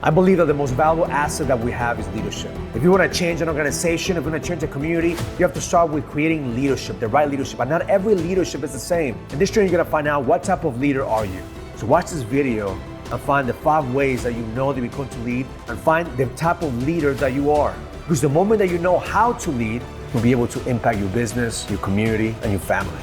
I believe that the most valuable asset that we have is leadership. If you want to change an organization, if you want to change a community, you have to start with creating leadership, the right leadership. And not every leadership is the same. In this training, you're going to find out what type of leader are you. So watch this video and find the 5 ways that you know that you're going to lead, and find the type of leader that you are. Because the moment that you know how to lead, you'll be able to impact your business, your community, and your family.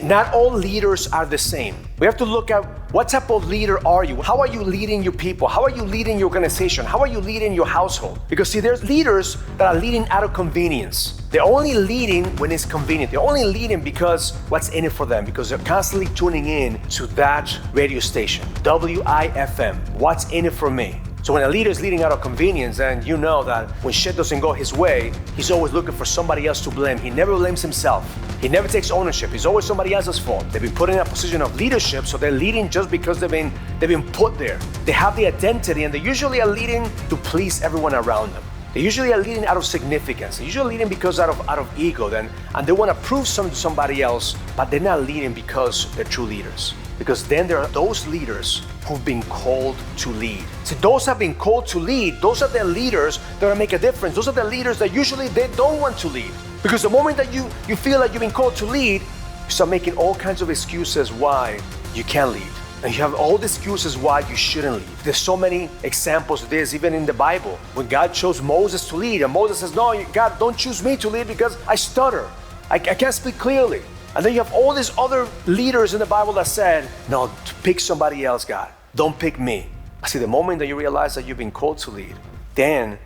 Not all leaders are the same. We have to look at what type of leader are you? How are you leading your people? How are you leading your organization? How are you leading your household? Because see, there's leaders that are leading out of convenience. They're only leading when it's convenient. They're only leading because what's in it for them, because they're constantly tuning in to that radio station, WIFM, what's in it for me. So when a leader is leading out of convenience, then you know that when shit doesn't go his way, he's always looking for somebody else to blame. He never blames himself. He never takes ownership. It's always somebody else's fault. They've been put in a position of leadership, so they're leading just because they've been put there. They have the identity, and they usually are leading to please everyone around them. They usually are leading out of significance. They're usually leading because out of ego, and they want to prove something to somebody else, but they're not leading because they're true leaders. Because then there are those leaders who've been called to lead. See, those have been called to lead. Those are the leaders that will make a difference. Those are the leaders that usually they don't want to lead. Because the moment that you feel like you've been called to lead, you start making all kinds of excuses why you can't lead. And you have all the excuses why you shouldn't lead. There's so many examples of this, even in the Bible. When God chose Moses to lead, and Moses says, no, God, don't choose me to lead because I stutter. I can't speak clearly. And then you have all these other leaders in the Bible that said, no, pick somebody else, God. Don't pick me. See, the moment that you realize that you've been called to lead, then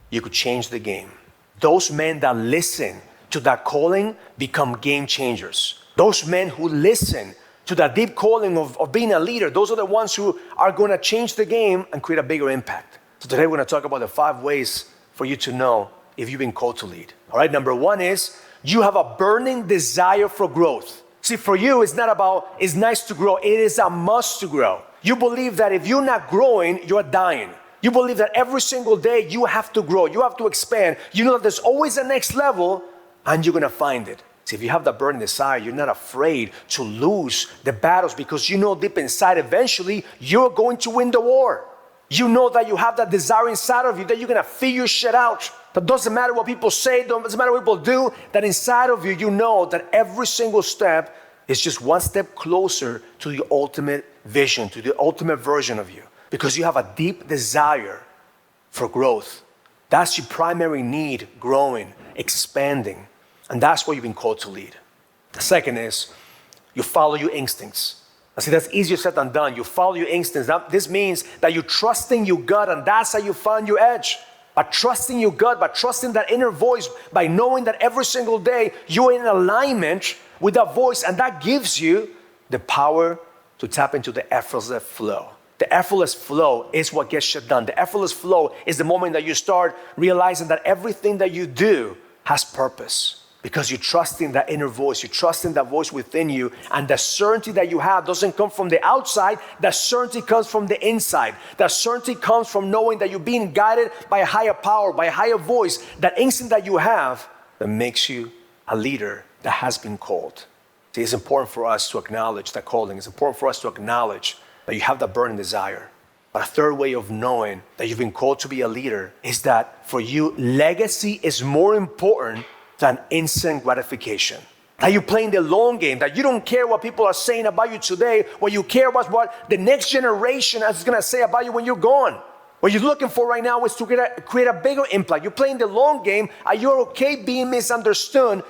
you could change the game. Those men that listen to that calling become game changers. Those men who listen to that deep calling of being a leader, those are the ones who are going to change the game and create a bigger impact. So today we're going to talk about the 5 ways for you to know if you've been called to lead. All right, number 1 is you have a burning desire for growth. See, for you, it's not about, it's nice to grow. It is a must to grow. You believe that if you're not growing, you're dying. You believe that every single day you have to grow. You have to expand. You know that there's always a next level, and you're going to find it. See, if you have that burning desire, you're not afraid to lose the battles, because you know deep inside eventually you're going to win the war. You know that you have that desire inside of you that you're going to figure shit out. That doesn't matter what people say, doesn't matter what people do, that inside of you, you know that every single step is just one step closer to the ultimate vision, to the ultimate version of you. Because you have a deep desire for growth. That's your primary need, growing, expanding. And that's what you've been called to lead. The second is you follow your instincts. I see, that's easier said than done. You follow your instincts. This means that you're trusting your gut, and that's how you find your edge. By trusting your gut, by trusting that inner voice, by knowing that every single day you're in alignment with that voice, and that gives you the power to tap into the effortless flow. The effortless flow is what gets shit done. The effortless flow is the moment that you start realizing that everything that you do has purpose. Because you're trusting that inner voice, you're trusting that voice within you, and the certainty that you have doesn't come from the outside, that certainty comes from the inside. That certainty comes from knowing that you're being guided by a higher power, by a higher voice, that instinct that you have that makes you a leader that has been called. See, it's important for us to acknowledge that calling. It's important for us to acknowledge that you have that burning desire. But a third way of knowing that you've been called to be a leader is that for you, legacy is more important than instant gratification. That you're playing the long game, that you don't care what people are saying about you today. What you care about is what the next generation is going to say about you when you're gone. What you're looking for right now is to create a bigger impact. You're playing the long game, and you're okay being misunderstood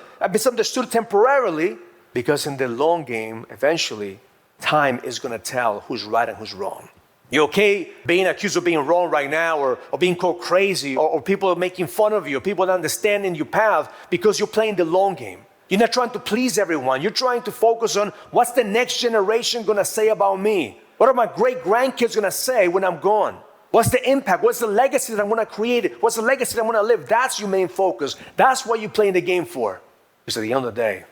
temporarily, because in the long game, eventually, time is going to tell who's right and who's wrong. You're okay being accused of being wrong right now, or being called crazy, or people are making fun of you, or people not understanding your path, because you're playing the long game. You're not trying to please everyone. You're trying to focus on what's the next generation going to say about me? What are my great grandkids going to say when I'm gone? What's the impact? What's the legacy that I'm going to create? What's the legacy that I'm going to live? That's your main focus. That's what you're playing the game for. Because at the end of the day,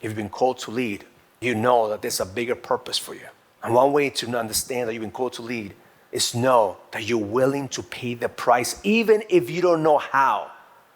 if you've been called to lead, you know that there's a bigger purpose for you. And one way to understand that you've been called to lead is know that you're willing to pay the price, even if you don't know how.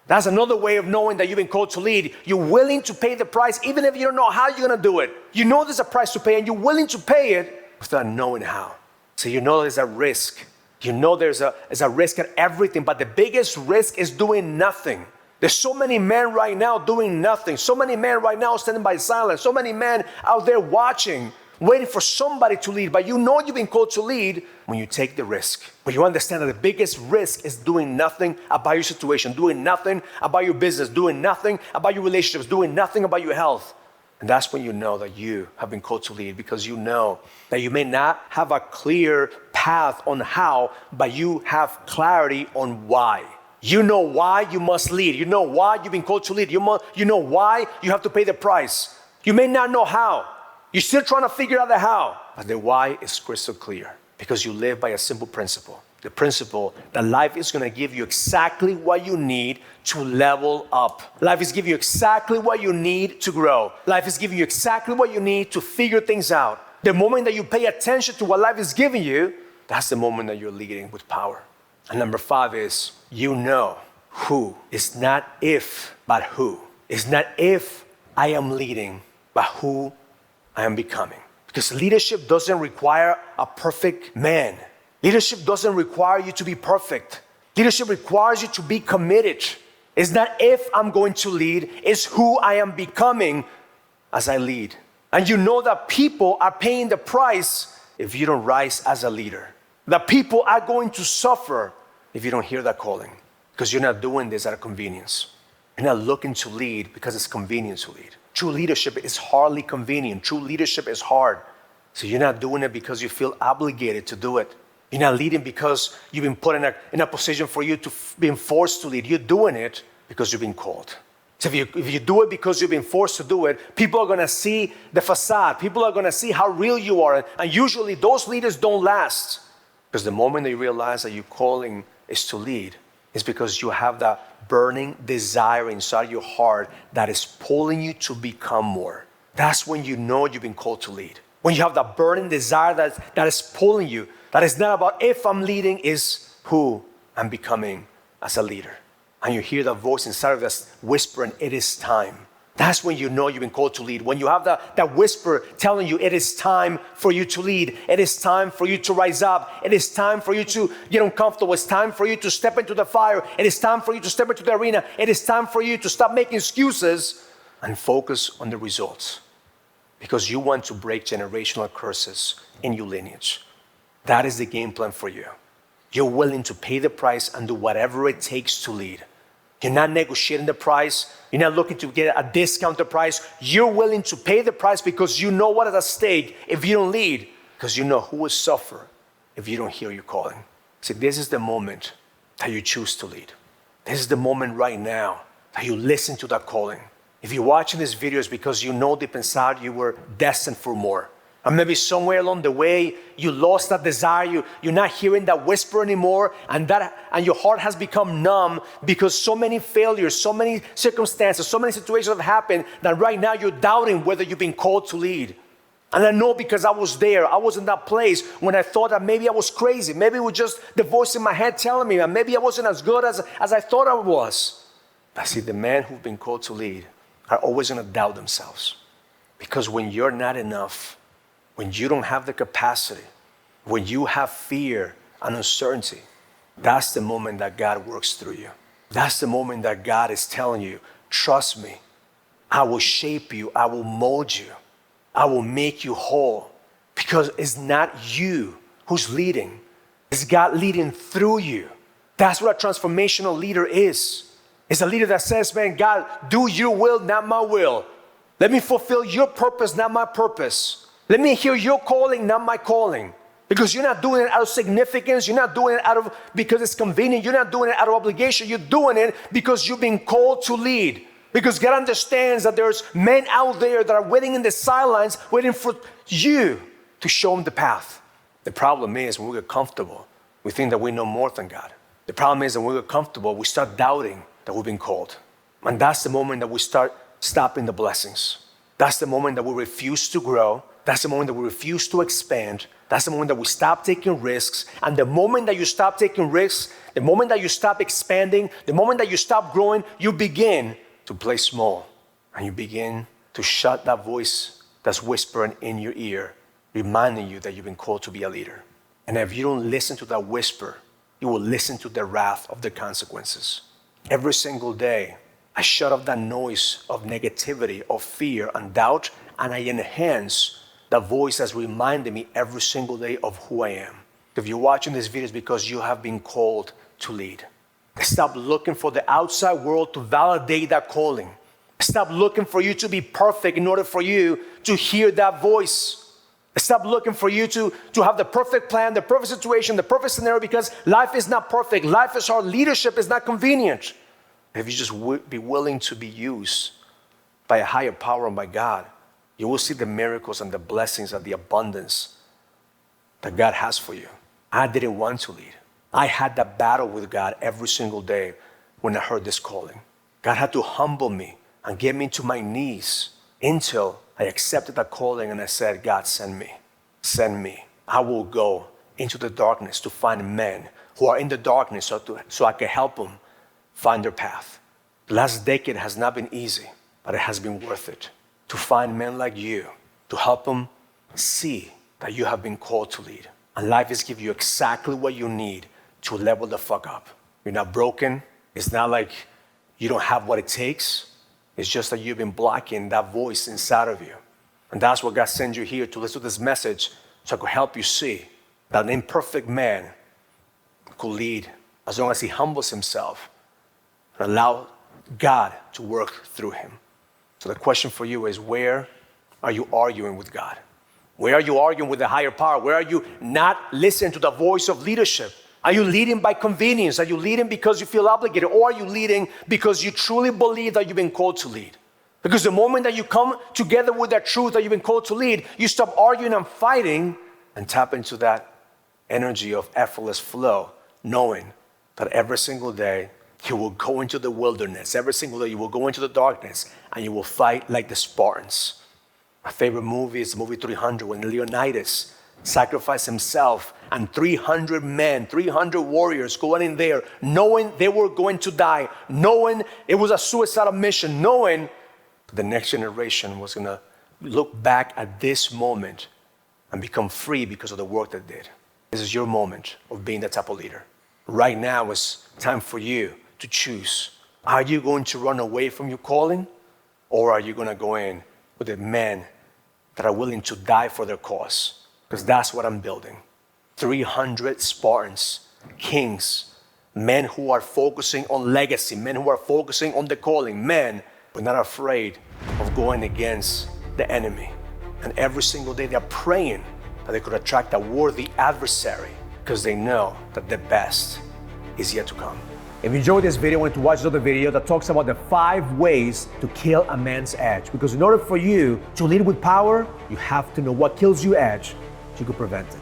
That's another way of knowing that you've been called to lead. You're willing to pay the price, even if you don't know how you're going to do it. You know there's a price to pay, and you're willing to pay it without knowing how. So you know there's a risk. You know there's a risk at everything, but the biggest risk is doing nothing. There's so many men right now doing nothing. So many men right now standing by silence. So many men out there watching, waiting for somebody to lead. But you know you've been called to lead when you take the risk. When you understand that the biggest risk is doing nothing about your situation, doing nothing about your business, doing nothing about your relationships, doing nothing about your health. And that's when you know that you have been called to lead, because you know that you may not have a clear path on how, but you have clarity on why. You know why you must lead. You know why you've been called to lead. You know why you have to pay the price. You may not know how. You're still trying to figure out the how. But the why is crystal clear, because you live by a simple principle. The principle that life is going to give you exactly what you need to level up. Life is giving you exactly what you need to grow. Life is giving you exactly what you need to figure things out. The moment that you pay attention to what life is giving you, that's the moment that you're leading with power. And number 5 is, you know who. It's not if, but who. It's not if I am leading, but who I am becoming. Because leadership doesn't require a perfect man. Leadership doesn't require you to be perfect. Leadership requires you to be committed. It's not if I'm going to lead, it's who I am becoming as I lead. And you know that people are paying the price if you don't rise as a leader. That people are going to suffer if you don't hear that calling, because you're not doing this out of convenience. You're not looking to lead because it's convenient to lead. True leadership is hardly convenient. True leadership is hard. So you're not doing it because you feel obligated to do it. You're not leading because you've been put in a position for you to be forced to lead. You're doing it because you've been called. So if you do it because you've been forced to do it, people are going to see the facade. People are going to see how real you are. And usually those leaders don't last. Because the moment they realize that your calling is to lead, it's because you have that burning desire inside your heart that is pulling you to become more. That's when you know you've been called to lead. When you have that burning desire that is pulling you, that is not about if I'm leading, is who I'm becoming as a leader. And you hear that voice inside of us whispering, it is time. That's when you know you've been called to lead. When you have that whisper telling you it is time for you to lead. It is time for you to rise up. It is time for you to get uncomfortable. It's time for you to step into the fire. It is time for you to step into the arena. It is time for you to stop making excuses and focus on the results. Because you want to break generational curses in your lineage. That is the game plan for you. You're willing to pay the price and do whatever it takes to lead. You're not negotiating the price. You're not looking to get a discounted price. You're willing to pay the price because you know what is at stake if you don't lead, because you know who will suffer if you don't hear your calling. See, this is the moment that you choose to lead. This is the moment right now that you listen to that calling. If you're watching this video, it's because you know deep inside you were destined for more. Or maybe somewhere along the way, you lost that desire. You're not hearing that whisper anymore. And your heart has become numb because so many failures, so many circumstances, so many situations have happened that right now you're doubting whether you've been called to lead. And I know because I was there. I was in that place when I thought that maybe I was crazy. Maybe it was just the voice in my head telling me that maybe I wasn't as good as I thought I was. But see, the men who've been called to lead are always going to doubt themselves. Because when you're not enough, when you don't have the capacity, when you have fear and uncertainty, that's the moment that God works through you. That's the moment that God is telling you, trust me, I will shape you, I will mold you, I will make you whole. Because it's not you who's leading, it's God leading through you. That's what a transformational leader is. It's a leader that says, man, God, do your will, not my will. Let me fulfill your purpose, not my purpose. Let me hear your calling, not my calling. Because you're not doing it out of significance. You're not doing it because it's convenient. You're not doing it out of obligation. You're doing it because you've been called to lead. Because God understands that there's men out there that are waiting in the sidelines, waiting for you to show them the path. The problem is when we get comfortable, we think that we know more than God. The problem is that when we get comfortable, we start doubting that we've been called. And that's the moment that we start stopping the blessings. That's the moment that we refuse to grow. That's the moment that we refuse to expand. That's the moment that we stop taking risks. And the moment that you stop taking risks, the moment that you stop expanding, the moment that you stop growing, you begin to play small. And you begin to shut that voice that's whispering in your ear reminding you that you've been called to be a leader. And if you don't listen to that whisper, you will listen to the wrath of the consequences. Every single day, I shut off that noise of negativity, of fear and doubt, and I enhance the voice that's reminding me every single day of who I am. If you're watching this video, it's because you have been called to lead. Stop looking for the outside world to validate that calling. Stop looking for you to be perfect in order for you to hear that voice. Stop looking for you to have the perfect plan, the perfect situation, the perfect scenario, because life is not perfect. Life is hard. Leadership is not convenient. If you just be willing to be used by a higher power and by God, you will see the miracles and the blessings and the abundance that God has for you. I didn't want to lead. I had that battle with God every single day when I heard this calling. God had to humble me and get me to my knees until I accepted that calling and I said, God, send me. Send me. I will go into the darkness to find men who are in the darkness so I can help them find their path. The last decade has not been easy, but it has been worth it to find men like you, to help them see that you have been called to lead. And life is giving you exactly what you need to level the fuck up. You're not broken. It's not like you don't have what it takes. It's just that you've been blocking that voice inside of you. And that's what God sent you here, to listen to this message so I could help you see that an imperfect man could lead as long as he humbles himself and allow God to work through him. So the question for you is, where are you arguing with God? Where are you arguing with the higher power? Where are you not listening to the voice of leadership? Are you leading by convenience? Are you leading because you feel obligated? Or are you leading because you truly believe that you've been called to lead? Because the moment that you come together with that truth that you've been called to lead, you stop arguing and fighting and tap into that energy of effortless flow, knowing that every single day you will go into the wilderness. Every single day you will go into the darkness and you will fight like the Spartans. My favorite movie is the movie 300, when Leonidas sacrificed himself and 300 men, 300 warriors going in there, knowing they were going to die, knowing it was a suicidal mission, knowing the next generation was going to look back at this moment and become free because of the work they did. This is your moment of being the type of leader. Right now is time for you to choose. Are you going to run away from your calling, or are you going to go in with the men that are willing to die for their cause? Because that's what I'm building. 300 Spartans, kings, men who are focusing on legacy, men who are focusing on the calling, men who are not afraid of going against the enemy. And every single day they're praying that they could attract a worthy adversary, because they know that the best is yet to come. If you enjoyed this video, I want you to watch another video that talks about the 5 ways to kill a man's edge. Because in order for you to lead with power, you have to know what kills your edge so you can prevent it.